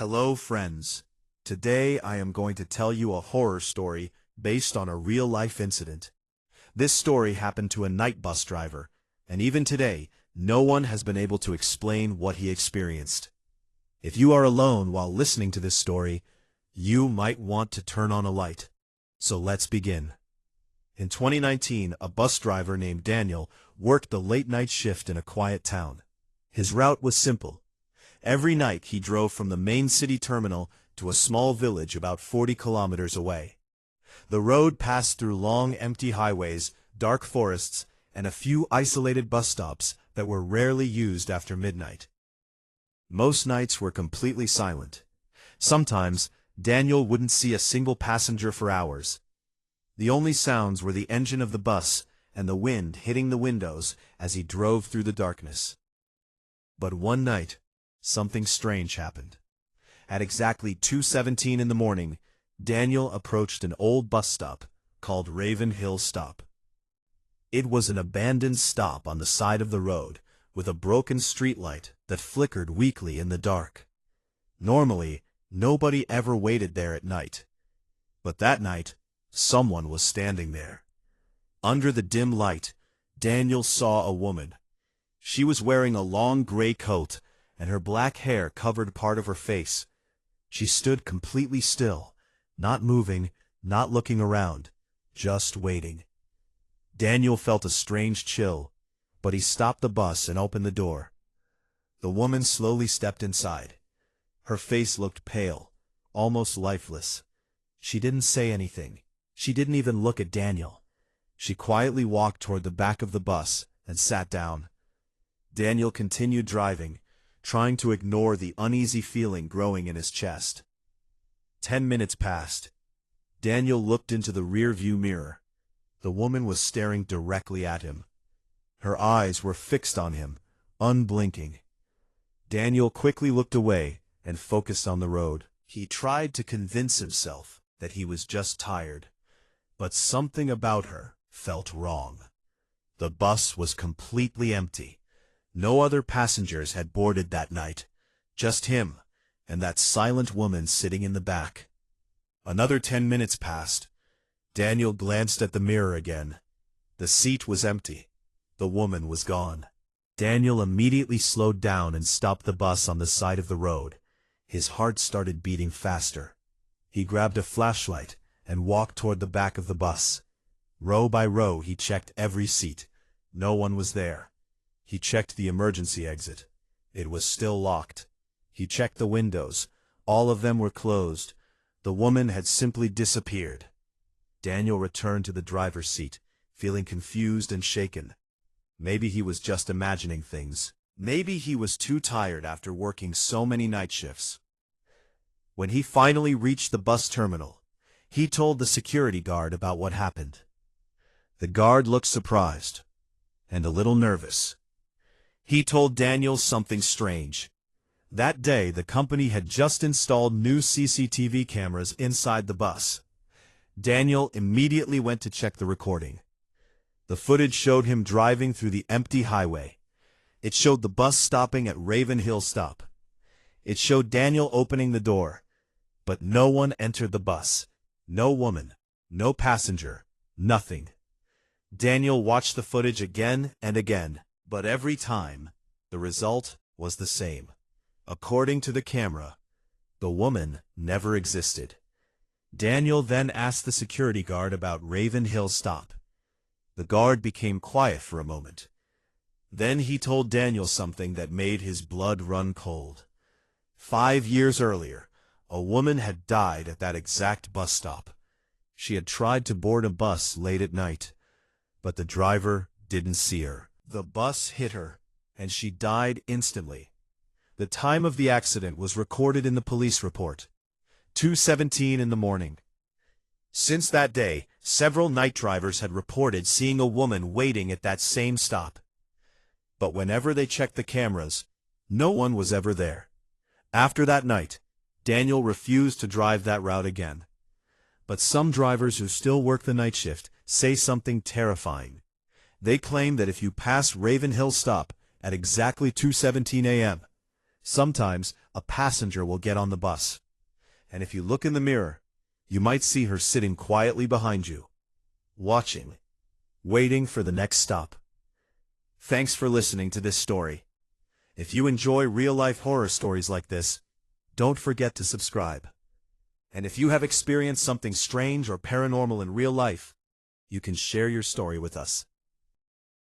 Hello, friends. Today I am going to tell you a horror story based on a real-life incident. This story happened to a night bus driver, and even today, no one has been able to explain what he experienced. If you are alone while listening to this story, you might want to turn on a light. So let's begin. In 2019, a bus driver named Daniel worked the late-night shift in a quiet town. His route was simple. Every night he drove from the main city terminal to a small village about 40 kilometers away. The road passed through long empty highways, dark forests, and a few isolated bus stops that were rarely used after midnight. Most nights were completely silent. Sometimes, Daniel wouldn't see a single passenger for hours. The only sounds were the engine of the bus and the wind hitting the windows as he drove through the darkness. But one night, something strange happened. At exactly 2:17 in the morning, Daniel approached an old bus stop called Raven Hill Stop. It was an abandoned stop on the side of the road with a broken streetlight that flickered weakly in the dark. Normally, nobody ever waited there at night. But that night, someone was standing there. Under the dim light, Daniel saw a woman. She was wearing a long gray coat, and her black hair covered part of her face. She stood completely still, not moving, not looking around, just waiting. Daniel felt a strange chill, but he stopped the bus and opened the door. The woman slowly stepped inside. Her face looked pale, almost lifeless. She didn't say anything. She didn't even look at Daniel. She quietly walked toward the back of the bus and sat down. Daniel continued driving, trying to ignore the uneasy feeling growing in his chest. 10 minutes passed. Daniel looked into the rear-view mirror. The woman was staring directly at him. Her eyes were fixed on him, unblinking. Daniel quickly looked away and focused on the road. He tried to convince himself that he was just tired, but something about her felt wrong. The bus was completely empty. No other passengers had boarded that night, just him and that silent woman sitting in the back. Another 10 minutes passed. Daniel glanced at the mirror again. The seat was empty. The woman was gone. Daniel immediately slowed down and stopped the bus on the side of the road. His heart started beating faster. He grabbed a flashlight and walked toward the back of the bus. Row by row he checked every seat. No one was there. He checked the emergency exit. It was still locked. He checked the windows. All of them were closed. The woman had simply disappeared. Daniel returned to the driver's seat, feeling confused and shaken. Maybe he was just imagining things. Maybe he was too tired after working so many night shifts. When he finally reached the bus terminal, he told the security guard about what happened. The guard looked surprised and a little nervous. He told Daniel something strange. That day, the company had just installed new CCTV cameras inside the bus. Daniel immediately went to check the recording. The footage showed him driving through the empty highway. It showed the bus stopping at Raven Hill Stop. It showed Daniel opening the door. But no one entered the bus. No woman. No passenger. Nothing. Daniel watched the footage again and again. But every time, the result was the same. According to the camera, the woman never existed. Daniel then asked the security guard about Raven Hill Stop. The guard became quiet for a moment. Then he told Daniel something that made his blood run cold. 5 years earlier, a woman had died at that exact bus stop. She had tried to board a bus late at night, but the driver didn't see her. The bus hit her, and she died instantly. The time of the accident was recorded in the police report. 2:17 in the morning. Since that day, several night drivers had reported seeing a woman waiting at that same stop. But whenever they checked the cameras, no one was ever there. After that night, Daniel refused to drive that route again. But some drivers who still work the night shift say something terrifying. They claim that if you pass Raven Hill Stop at exactly 2:17 a.m., sometimes a passenger will get on the bus. And if you look in the mirror, you might see her sitting quietly behind you, watching, waiting for the next stop. Thanks for listening to this story. If you enjoy real-life horror stories like this, don't forget to subscribe. And if you have experienced something strange or paranormal in real life, you can share your story with us.